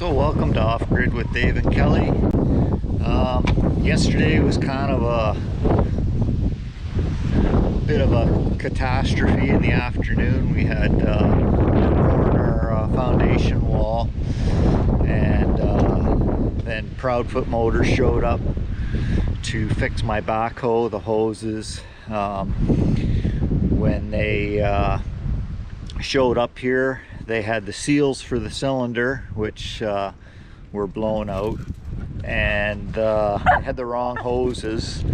So welcome to Off Grid with Dave and Kelly. Yesterday was kind of a bit of a catastrophe in the afternoon. We had work on our foundation wall, and then Proudfoot Motors showed up to fix my backhoe, the hoses. When they showed up here, they had the seals for the cylinder, which were blown out, and they had the wrong hoses.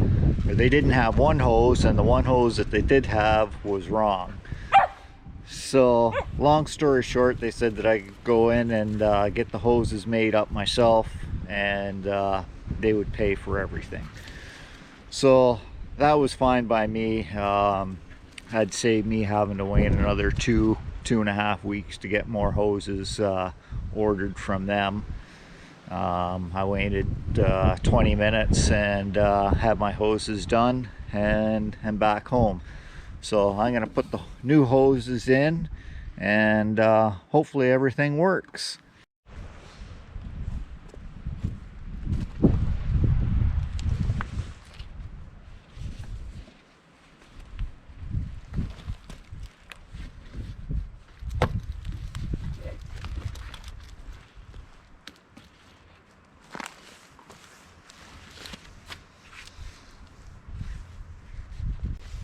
They didn't have one hose, and the one hose that they did have was wrong. So long story short, they said that I could go in and get the hoses made up myself, and they would pay for everything. So that was fine by me. Had saved me having to wait another 2.5 weeks to get more hoses ordered from them. I waited 20 minutes and had my hoses done and back home. So I'm going to put the new hoses in, and hopefully everything works.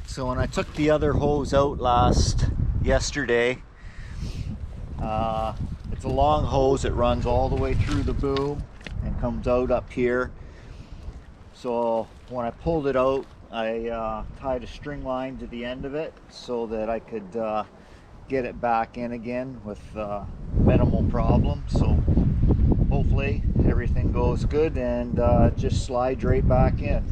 So when I took the other hose out yesterday, it's a long hose. It runs all the way through the boom and comes out up here. So when I pulled it out, I tied a string line to the end of it so that I could get it back in again with minimal problem. So hopefully everything goes good and just slides right back in.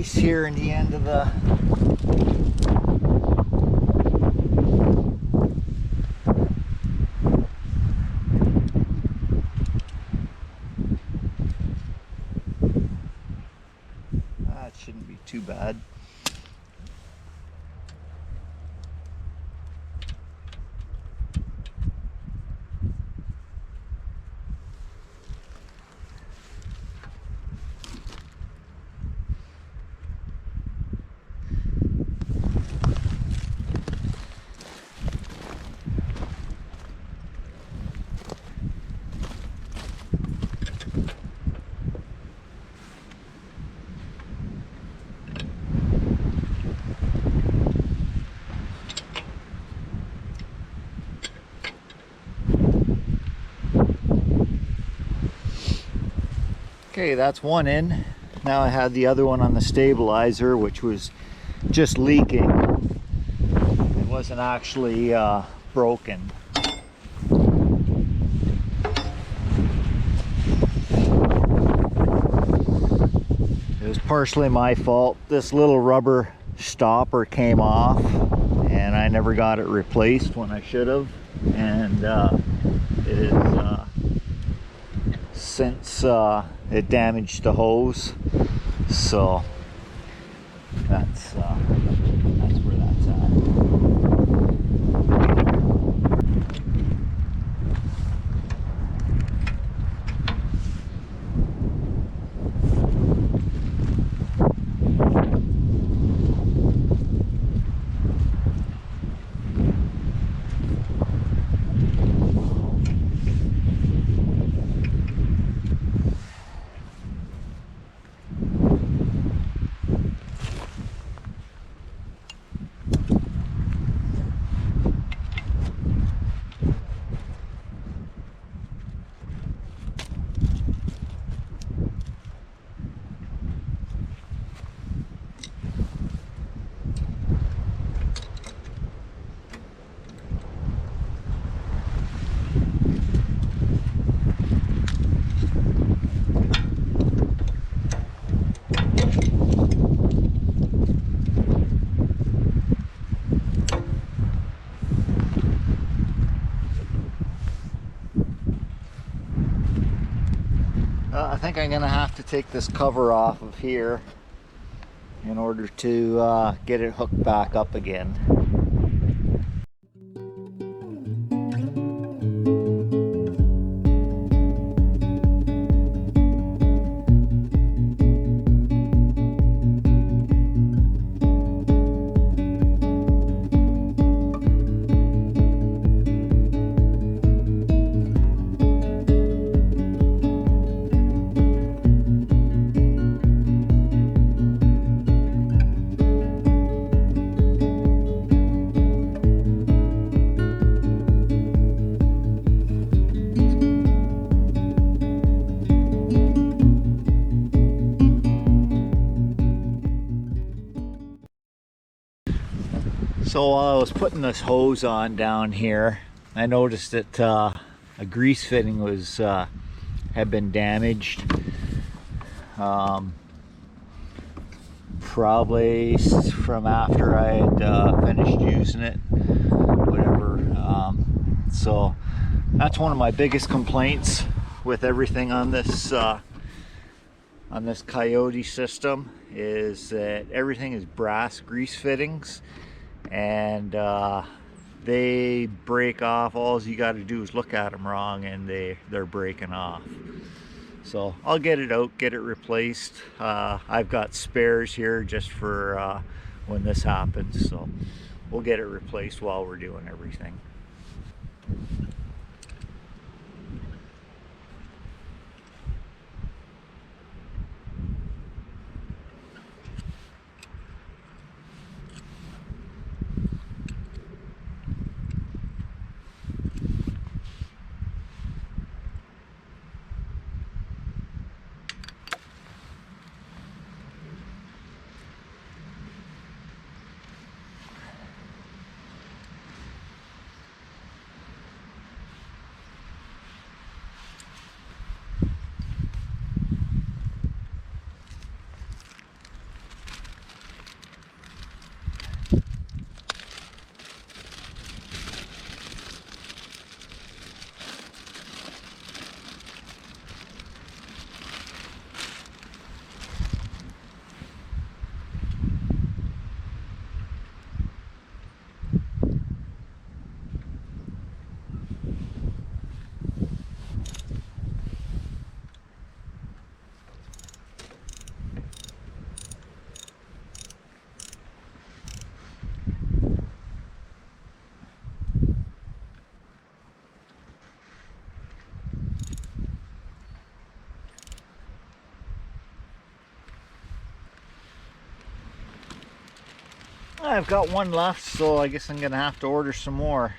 piece here in the end of the that shouldn't be too bad. Okay, that's one in. Now I had the other one on the stabilizer, which was just leaking. It wasn't actually broken. It was partially my fault. This little rubber stopper came off and I never got it replaced when I should have. And it is since it damaged the hose, so that's where that's at. I think I'm gonna have to take this cover off of here in order to get it hooked back up again. So while I was putting this hose on down here, I noticed that a grease fitting was had been damaged. Probably from after I had finished using it, whatever. So that's one of my biggest complaints with everything on this Kioti system, is that everything is brass grease fittings, and they break off. All you got to do is look at them wrong and they're breaking off. So I'll get it out, get it replaced. I've got spares here just for when this happens, so we'll get it replaced while we're doing everything. I've got one left, so I guess I'm gonna have to order some more.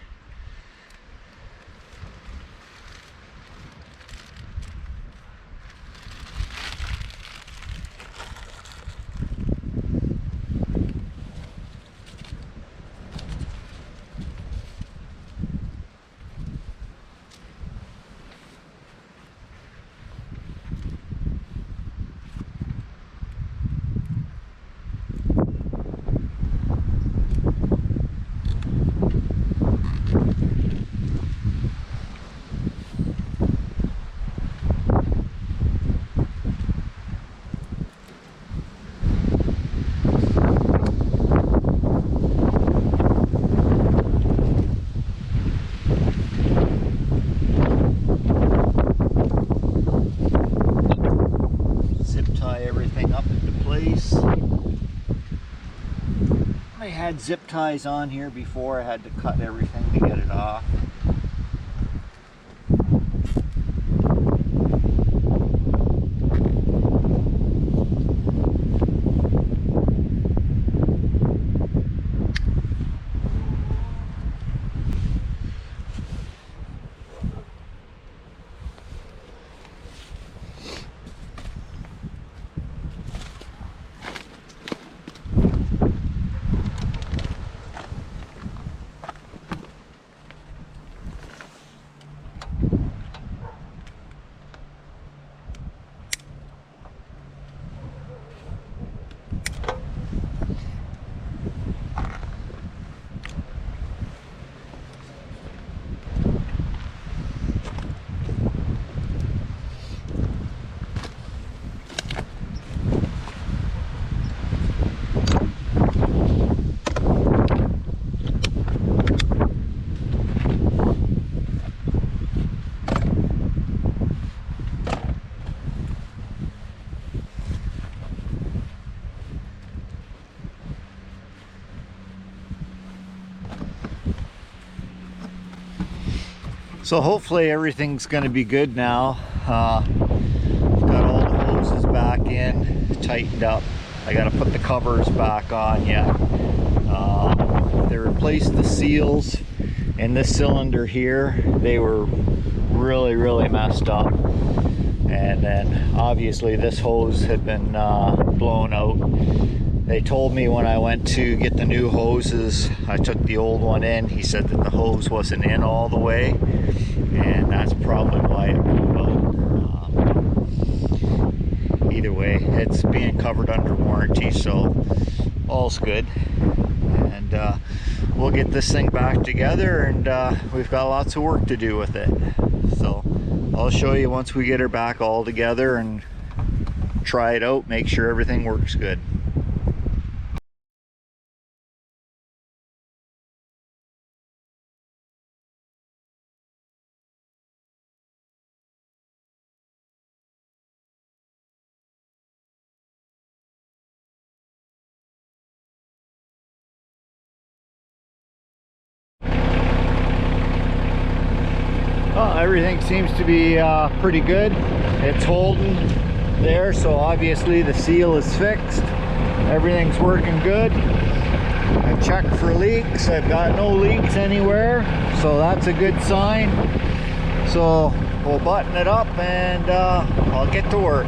I had zip ties on here before. I had to cut everything to get it off. So hopefully everything's going to be good now. Got all the hoses back in, tightened up. I got to put the covers back on yet. They replaced the seals in this cylinder here. They were really messed up. And then obviously this hose had been blown out. They told me when I went to get the new hoses, I took the old one in. He said that the hose wasn't in all the way, and that's probably why it blew out. Either way, it's being covered under warranty, so all's good. And we'll get this thing back together, and we've got lots of work to do with it. So I'll show you once we get her back all together and try it out, make sure everything works good. Well, everything seems to be pretty good. It's holding there, so obviously the seal is fixed. Everything's working good. I checked for leaks. I've got no leaks anywhere, so that's a good sign. So we'll button it up and I'll get to work.